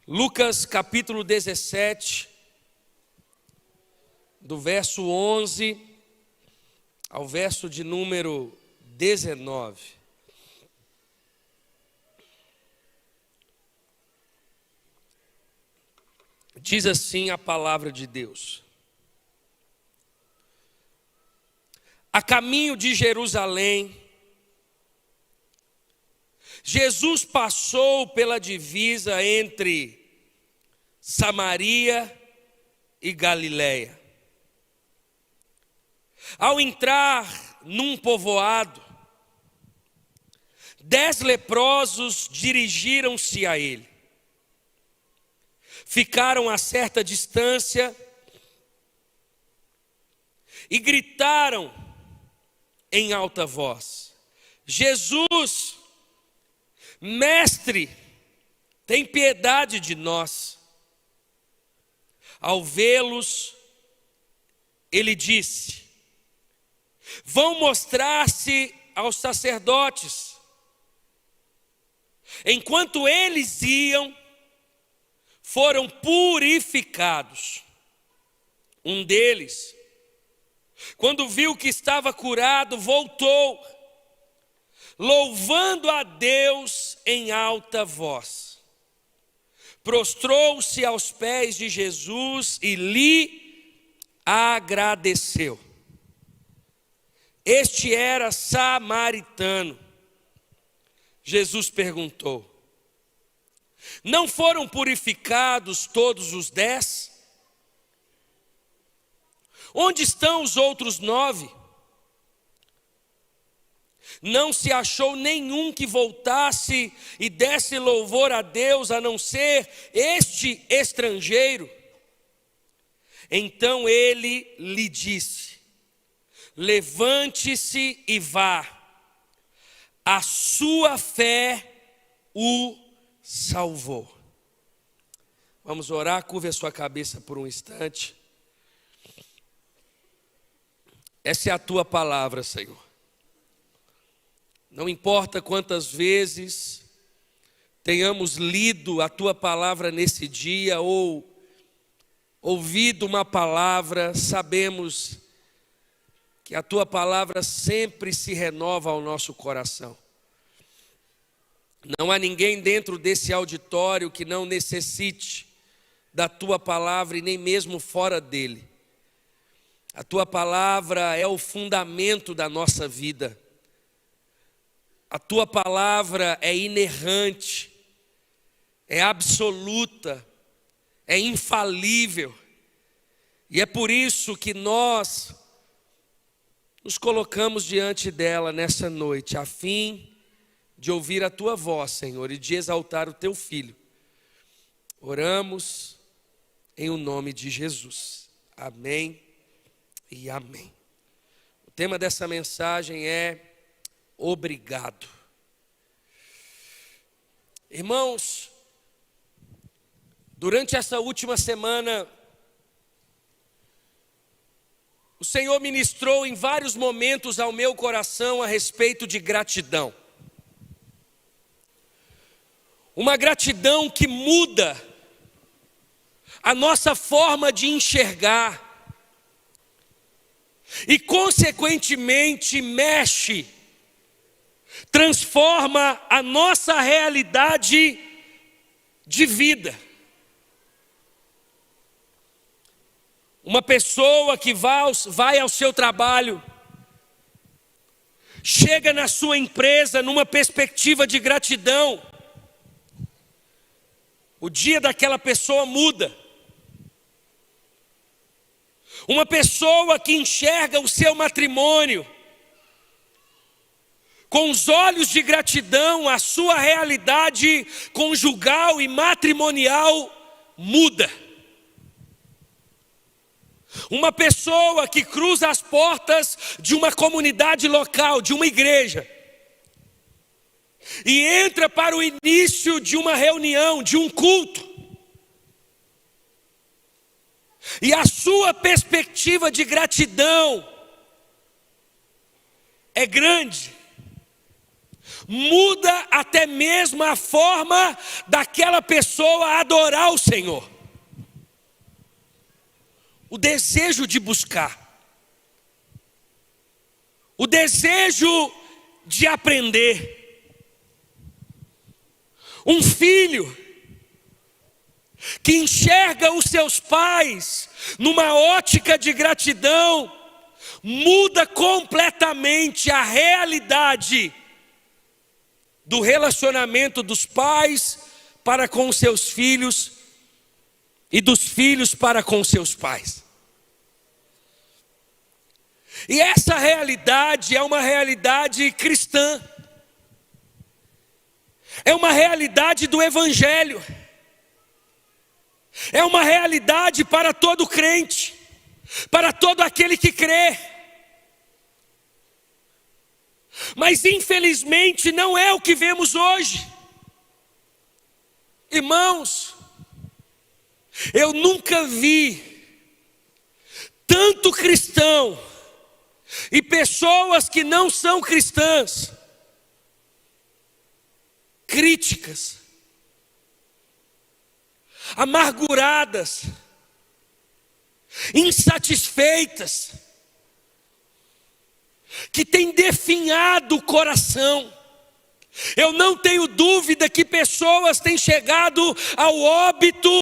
Lucas capítulo 17, do verso 11 ao verso de número 19. Diz assim a palavra de Deus: a caminho de Jerusalém, Jesus passou pela divisa entre Samaria e Galiléia. Ao entrar num povoado, 10 leprosos dirigiram-se a ele. Ficaram a certa distância e gritaram em alta voz: Jesus, Mestre, tem piedade de nós. Ao vê-los, ele disse: vão mostrar-se aos sacerdotes. Enquanto eles iam, foram purificados. Um deles, quando viu que estava curado, voltou, louvando a Deus em alta voz. Prostrou-se aos pés de Jesus e lhe agradeceu. Este era samaritano. Jesus perguntou: não foram purificados todos os 10? Onde estão os outros 9? Não se achou nenhum que voltasse e desse louvor a Deus, a não ser este estrangeiro. Então ele lhe disse: levante-se e vá, a sua fé o salvou. Vamos orar, curve a sua cabeça por um instante. Essa é a tua palavra, Senhor. Não importa quantas vezes tenhamos lido a tua palavra nesse dia ou ouvido uma palavra, sabemos que a tua palavra sempre se renova ao nosso coração. Não há ninguém dentro desse auditório que não necessite da tua palavra e nem mesmo fora dele. A tua palavra é o fundamento da nossa vida. A tua palavra é inerrante, é absoluta, é infalível. E é por isso que nós nos colocamos diante dela nessa noite, a fim de ouvir a tua voz, Senhor, e de exaltar o teu Filho. Oramos em o nome de Jesus. Amém e amém. O tema dessa mensagem é obrigado. Irmãos, durante essa última semana, o Senhor ministrou em vários momentos ao meu coração a respeito de gratidão. Uma gratidão que muda a nossa forma de enxergar e, consequentemente, mexe, transforma a nossa realidade de vida. Uma pessoa que vai ao seu trabalho, chega na sua empresa numa perspectiva de gratidão, o dia daquela pessoa muda. Uma pessoa que enxerga o seu matrimônio com os olhos de gratidão, a sua realidade conjugal e matrimonial muda. Uma pessoa que cruza as portas de uma comunidade local, de uma igreja, e entra para o início de uma reunião, de um culto, e a sua perspectiva de gratidão é grande. muda até mesmo a forma daquela pessoa adorar o Senhor. O desejo de buscar, o desejo de aprender. Um filho que enxerga os seus pais numa ótica de gratidão, muda completamente a realidade do relacionamento dos pais para com os seus filhos e dos filhos para com os seus pais. E essa realidade é uma realidade cristã, é uma realidade do Evangelho, é uma realidade para todo crente, para todo aquele que crê. Mas infelizmente não é o que vemos hoje. Irmãos, eu nunca vi tanto cristão e pessoas que não são cristãs críticas, amarguradas, insatisfeitas, que tem definhado o coração. Eu não tenho dúvida que pessoas têm chegado ao óbito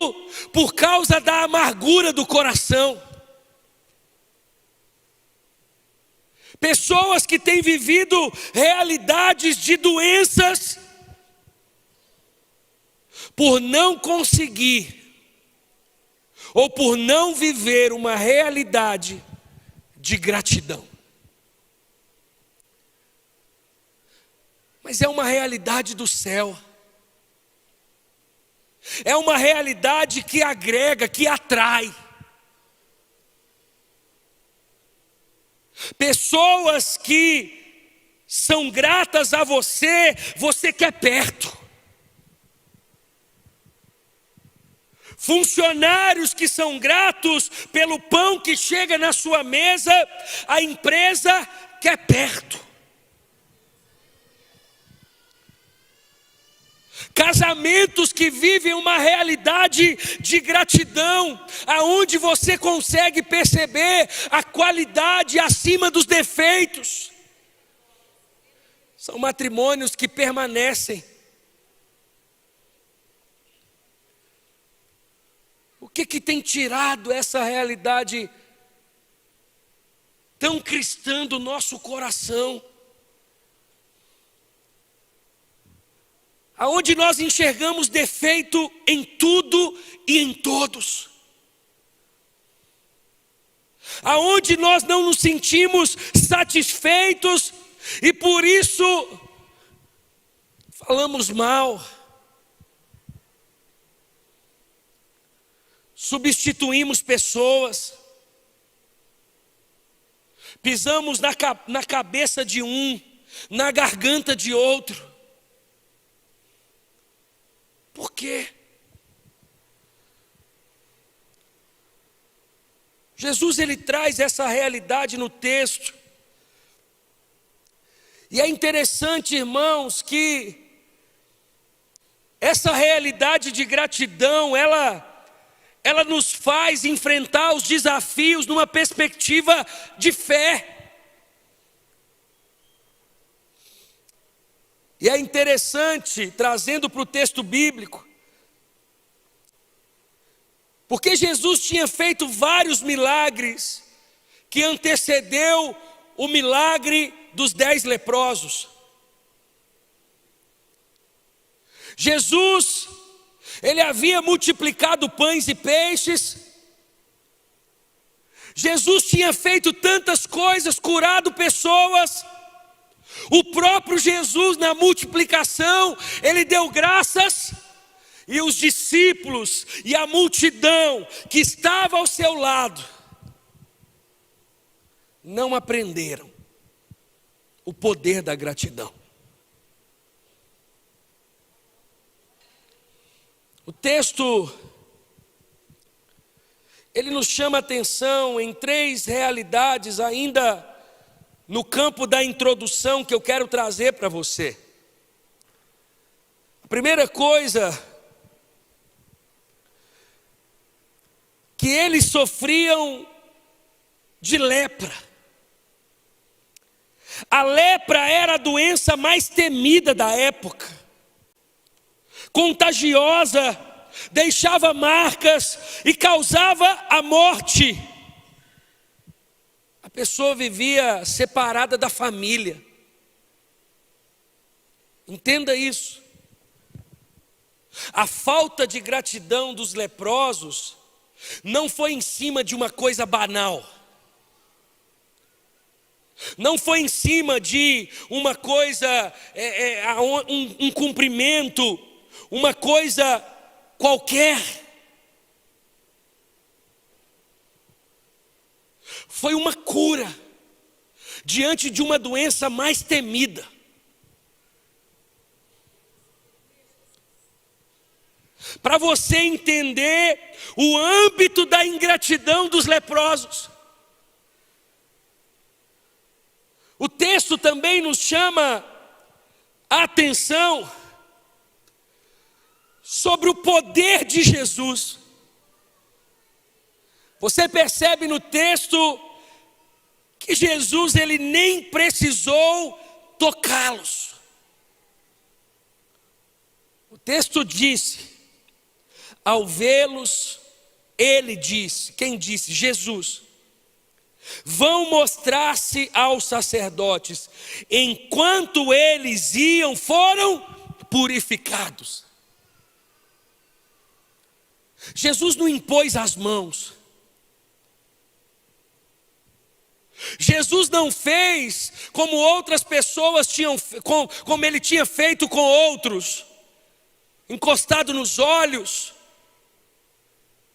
por causa da amargura do coração. Pessoas que têm vivido realidades de doenças por não conseguir ou por não viver uma realidade de gratidão. Mas é uma realidade do céu. É uma realidade que agrega, que atrai. Pessoas que são gratas a você, você quer perto. Funcionários que são gratos pelo pão que chega na sua mesa, a empresa quer perto. Casamentos que vivem uma realidade de gratidão, aonde você consegue perceber a qualidade acima dos defeitos. São matrimônios que permanecem. O que tem tirado essa realidade tão cristã do nosso coração? Aonde nós enxergamos defeito em tudo e em todos. Aonde nós não nos sentimos satisfeitos e por isso falamos mal. Substituímos pessoas. Pisamos na cabeça de um, na garganta de outro. Por quê? Jesus ele traz essa realidade no texto. E é interessante, irmãos, que essa realidade de gratidão, ela nos faz enfrentar os desafios numa perspectiva de fé. E é interessante, trazendo para o texto bíblico, porque Jesus tinha feito vários milagres que antecedeu o milagre dos 10 leprosos. Jesus, ele havia multiplicado pães e peixes. Jesus tinha feito tantas coisas, curado pessoas. O próprio Jesus, na multiplicação, ele deu graças, e os discípulos e a multidão que estava ao seu lado não aprenderam o poder da gratidão. O texto, ele nos chama a atenção em 3 realidades ainda no campo da introdução que eu quero trazer para você. primeira coisa que eles sofriam de lepra. A lepra era a doença mais temida da época, contagiosa, deixava marcas e causava a morte. A pessoa vivia separada da família. Entenda isso. A falta de gratidão dos leprosos não foi em cima de uma coisa banal. Não foi em cima de uma coisa, um cumprimento, uma coisa qualquer. Foi uma cura diante de uma doença mais temida. Para você entender o âmbito da ingratidão dos leprosos, o texto também nos chama a atenção sobre o poder de Jesus. Você percebe no texto que Jesus ele nem precisou tocá-los. O texto disse: ao vê-los, ele disse, quem disse? Jesus. Vão mostrar-se aos sacerdotes. Enquanto eles iam, foram purificados. Jesus não impôs as mãos. Jesus não fez como outras pessoas tinham, como ele tinha feito com outros, encostado nos olhos,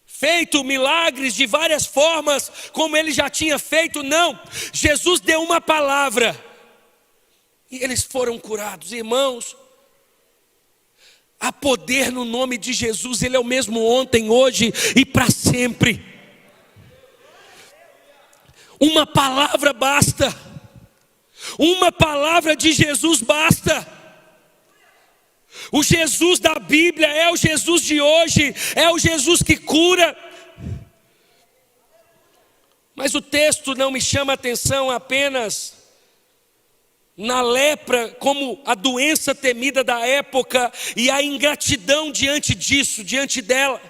feito milagres de várias formas, como ele já tinha feito. Não, Jesus deu uma palavra e eles foram curados. Irmãos, há poder no nome de Jesus. Ele é o mesmo ontem, hoje e para sempre. Uma palavra basta. Uma palavra de Jesus basta. O Jesus da Bíblia é o Jesus de hoje, é o Jesus que cura. Mas o texto não me chama a atenção apenas na lepra como a doença temida da época e a ingratidão diante disso, diante dela,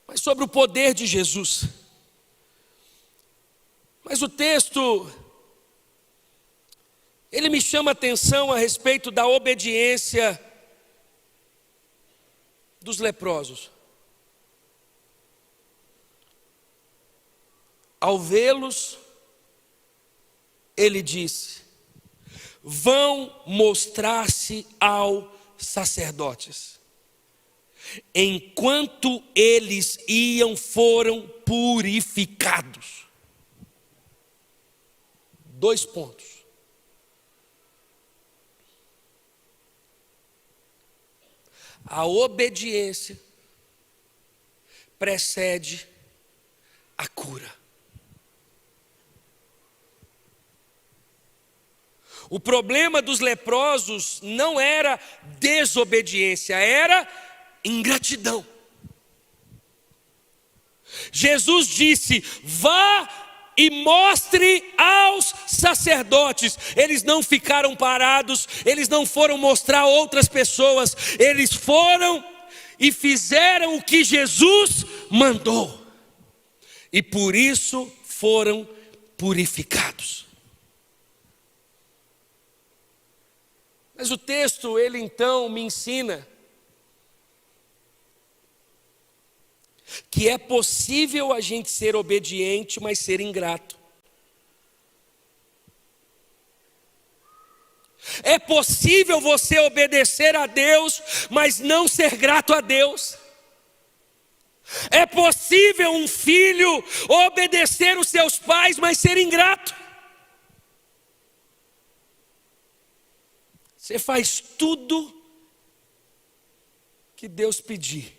mas sobre o poder de Jesus. Mas o texto, ele me chama a atenção a respeito da obediência dos leprosos. Ao vê-los, ele disse: vão mostrar-se aos sacerdotes. Enquanto eles iam, foram purificados. 2 pontos. A obediência precede a cura. O problema dos leprosos não era desobediência, era ingratidão. Jesus disse: vá e mostre aos sacerdotes. Eles não ficaram parados, eles não foram mostrar a outras pessoas, eles foram e fizeram o que Jesus mandou, e por isso foram purificados. Mas o texto, ele então me ensina que é possível a gente ser obediente, mas ser ingrato. É possível você obedecer a Deus, mas não ser grato a Deus. É possível um filho obedecer os seus pais, mas ser ingrato. Você faz tudo que Deus pedir,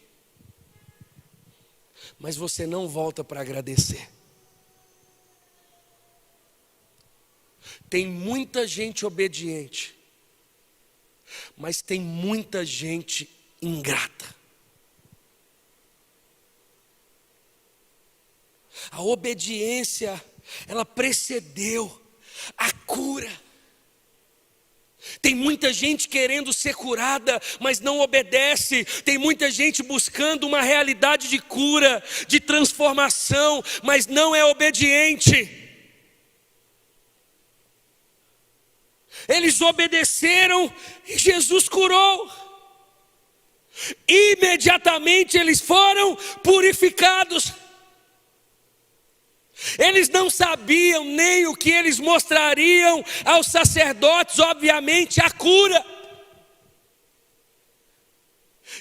mas você não volta para agradecer. Tem muita gente obediente, Mas tem muita gente ingrata. A obediência, ela precedeu a cura. Tem muita gente querendo ser curada, mas não obedece. Tem muita gente buscando uma realidade de cura, de transformação, mas não é obediente. Eles obedeceram e Jesus curou. Imediatamente eles foram purificados. Eles não sabiam nem o que eles mostrariam aos sacerdotes, obviamente, a cura.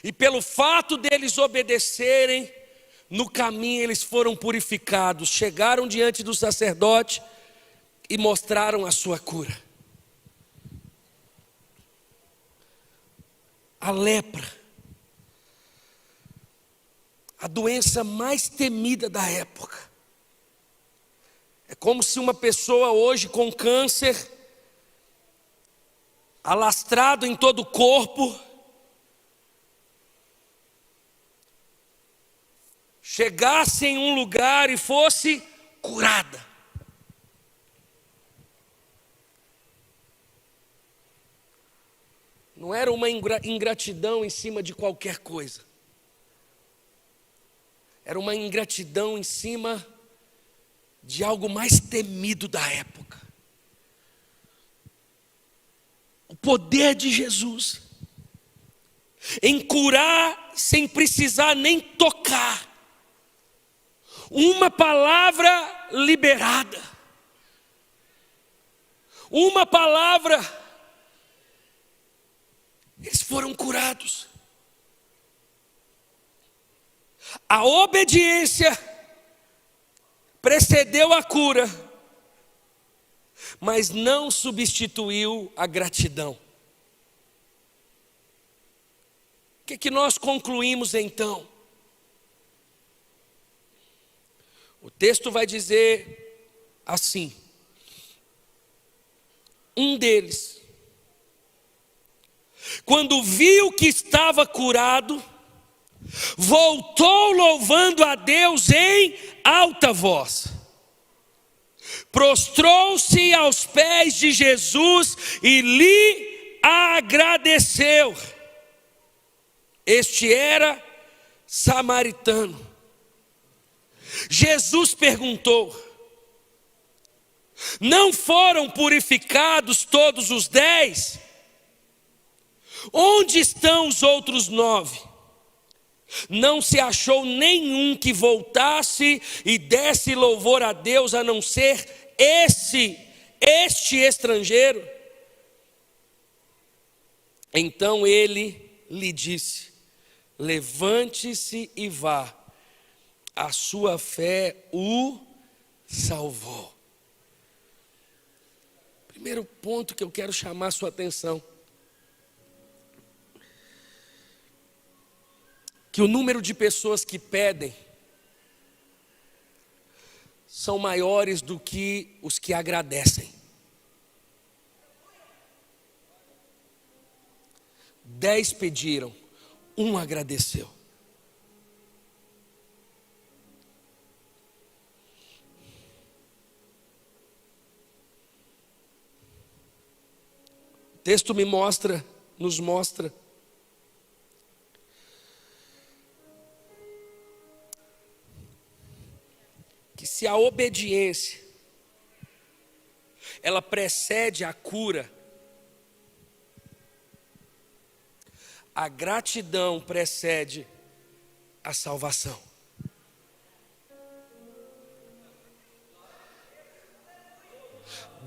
E pelo fato deles obedecerem, no caminho eles foram purificados. Chegaram diante do sacerdote e mostraram a sua cura. A lepra, a doença mais temida da época. É como se uma pessoa hoje com câncer, alastrado em todo o corpo, chegasse em um lugar e fosse curada. Não era uma ingratidão em cima de qualquer coisa. Era uma ingratidão em cima de algo mais temido da época. O poder de Jesus em curar sem precisar nem tocar. Uma palavra liberada. Uma palavra, eles foram curados. A obediência precedeu a cura, mas não substituiu a gratidão. O que nós concluímos então? O texto vai dizer assim: um deles, quando viu que estava curado, voltou louvando a Deus em alta voz. Prostrou-se aos pés de Jesus e lhe agradeceu. Este era samaritano. Jesus perguntou: não foram purificados todos os 10? Onde estão os outros 9? Não se achou nenhum que voltasse e desse louvor a Deus, a não ser este estrangeiro. Então ele lhe disse: levante-se e vá, a sua fé o salvou. Primeiro ponto que eu quero chamar a sua atenção: que o número de pessoas que pedem são maiores do que os que agradecem. 10 pediram, 1 agradeceu. O texto nos mostra que se a obediência ela precede a cura, a gratidão precede a salvação.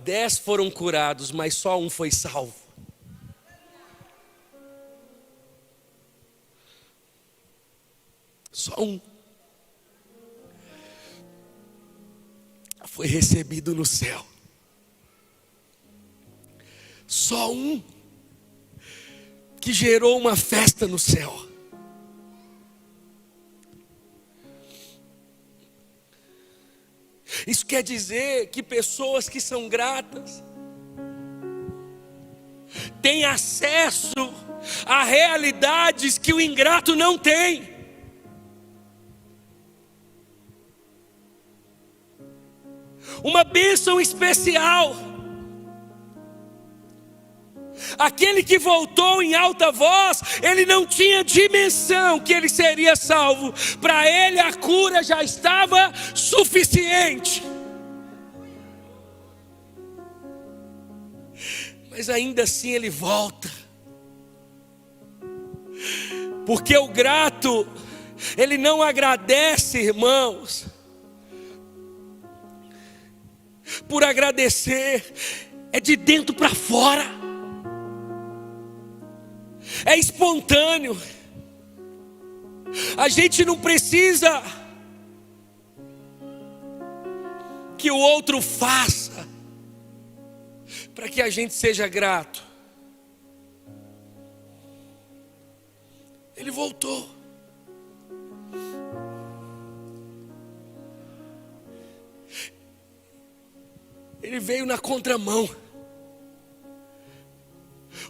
Dez foram curados, mas só um foi salvo. Só um foi recebido no céu. Só um que gerou uma festa no céu. Isso quer dizer que pessoas que são gratas tem acesso a realidades que o ingrato não tem. Uma bênção especial. Aquele que voltou em alta voz, ele não tinha dimensão que ele seria salvo. Para ele a cura já estava suficiente. Mas ainda assim ele volta. Porque o grato, ele não agradece, irmãos, por agradecer, é de dentro para fora, é espontâneo. A gente não precisa que o outro faça para que a gente seja grato. Ele voltou. Ele veio na contramão.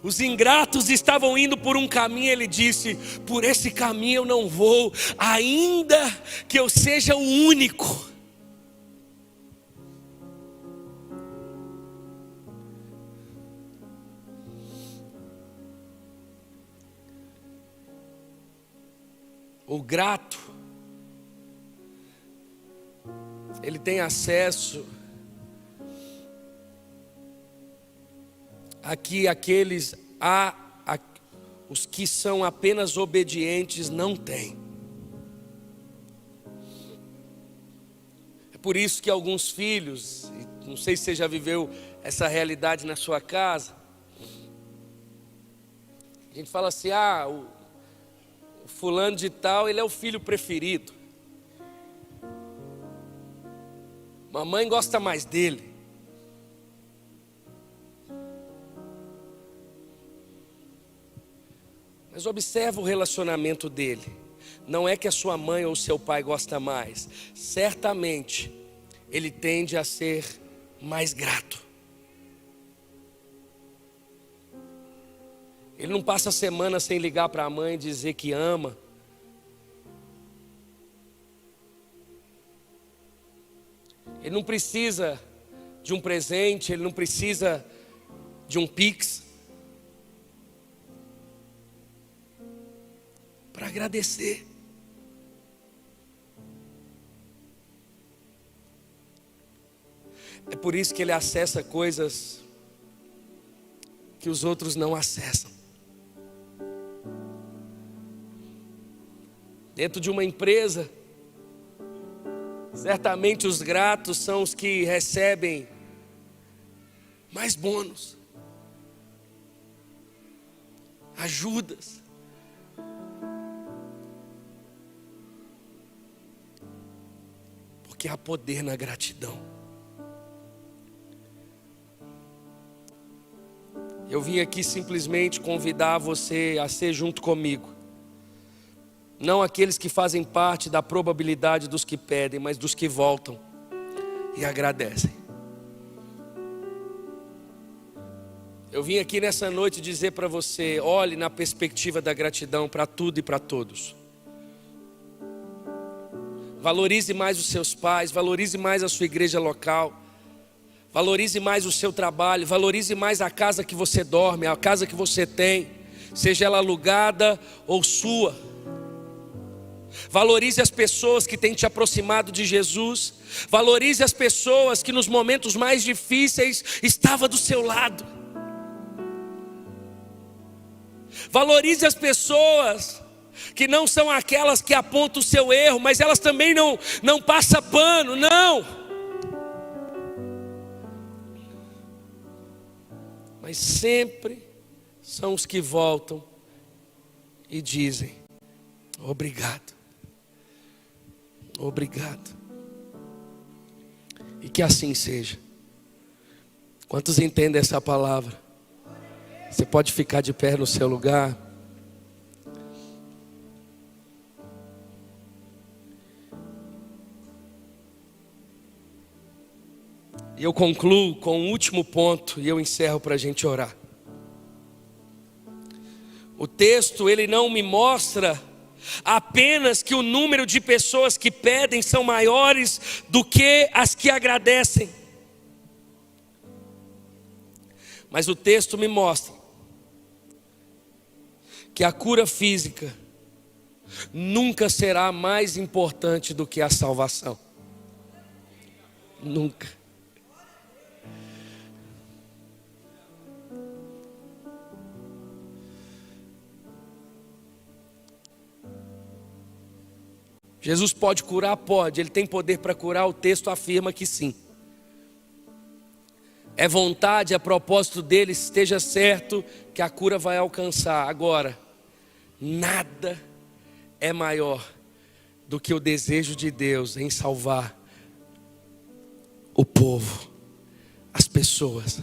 Os ingratos estavam indo por um caminho, ele disse: por esse caminho eu não vou, ainda que eu seja o único. O grato, ele tem acesso aqui os que são apenas obedientes não têm. É por isso que alguns filhos, não sei se você já viveu essa realidade na sua casa, a gente fala assim: o fulano de tal, ele é o filho preferido, mamãe gosta mais dele. Mas observa o relacionamento dele. Não é que a sua mãe ou o seu pai gosta mais. Certamente, ele tende a ser mais grato. Ele não passa a semana sem ligar para a mãe e dizer que ama. Ele não precisa de um presente, ele não precisa de um Pix para agradecer. É por isso que ele acessa coisas que os outros não acessam. Dentro de uma empresa, certamente os gratos são os que recebem mais bônus, ajudas. Porque há poder na gratidão. Eu vim aqui simplesmente convidar você a ser junto comigo. Não aqueles que fazem parte da probabilidade dos que pedem, mas dos que voltam e agradecem. Eu vim aqui nessa noite dizer para você: olhe na perspectiva da gratidão para tudo e para todos. Valorize mais os seus pais, valorize mais a sua igreja local, valorize mais o seu trabalho, valorize mais a casa que você dorme, a casa que você tem, seja ela alugada ou sua. Valorize as pessoas que têm te aproximado de Jesus. Valorize as pessoas que nos momentos mais difíceis estavam do seu lado. Valorize as pessoas que não são aquelas que apontam o seu erro, mas elas também não passam pano, não. Mas sempre são os que voltam e dizem: obrigado. Obrigado. E que assim seja. Quantos entendem essa palavra? Você pode ficar de pé no seu lugar. E eu concluo com um último ponto e eu encerro para a gente orar. texto ele não me mostra apenas que o número de pessoas que pedem são maiores do que as que agradecem. Mas o texto me mostra que a cura física nunca será mais importante do que a salvação. Nunca. Jesus pode curar? Pode. Ele tem poder para curar? O texto afirma que sim. É vontade, é propósito dele, esteja certo que a cura vai alcançar. Agora, nada é maior do que o desejo de Deus em salvar o povo, as pessoas,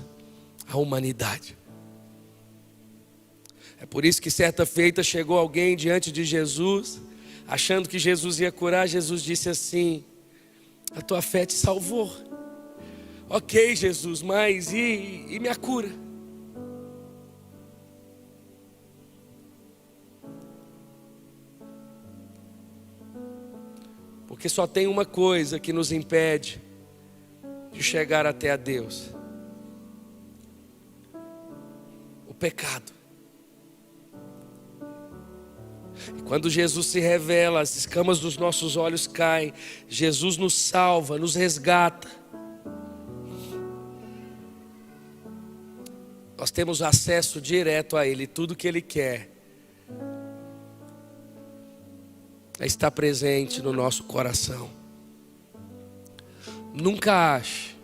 a humanidade. É por isso que certa feita chegou alguém diante de Jesus, achando que Jesus ia curar. Jesus disse assim: a tua fé te salvou. Ok, Jesus, mas e minha cura? Porque só tem uma coisa que nos impede de chegar até a Deus: o pecado. E quando Jesus se revela, as escamas dos nossos olhos caem. Jesus nos salva, nos resgata. Nós temos acesso direto a Ele. Tudo que Ele quer é estar presente no nosso coração. Nunca ache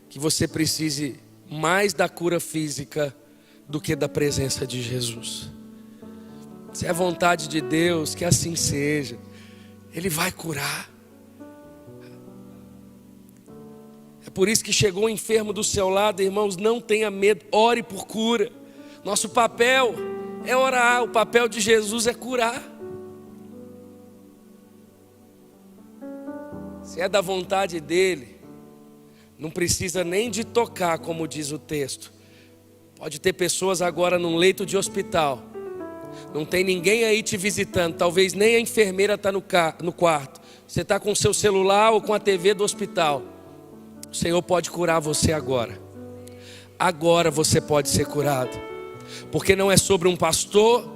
que você precise mais da cura física do que da presença de Jesus. Se é vontade de Deus, que assim seja. Ele vai curar. É por isso que chegou o enfermo do seu lado, irmãos, não tenha medo, ore por cura. Nosso papel é orar, o papel de Jesus é curar. Se é da vontade dele, não precisa nem de tocar, como diz o texto. Pode ter pessoas agora num leito de hospital, não tem ninguém aí te visitando, talvez nem a enfermeira está no quarto. Você está com o seu celular ou com a TV do hospital. O Senhor pode curar você agora. Agora você pode ser curado. Porque não é sobre um pastor,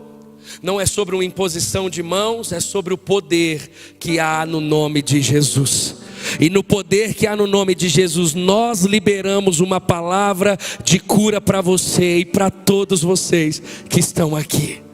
não é sobre uma imposição de mãos, é sobre o poder que há no nome de Jesus. E no poder que há no nome de Jesus, nós liberamos uma palavra de cura para você e para todos vocês que estão aqui.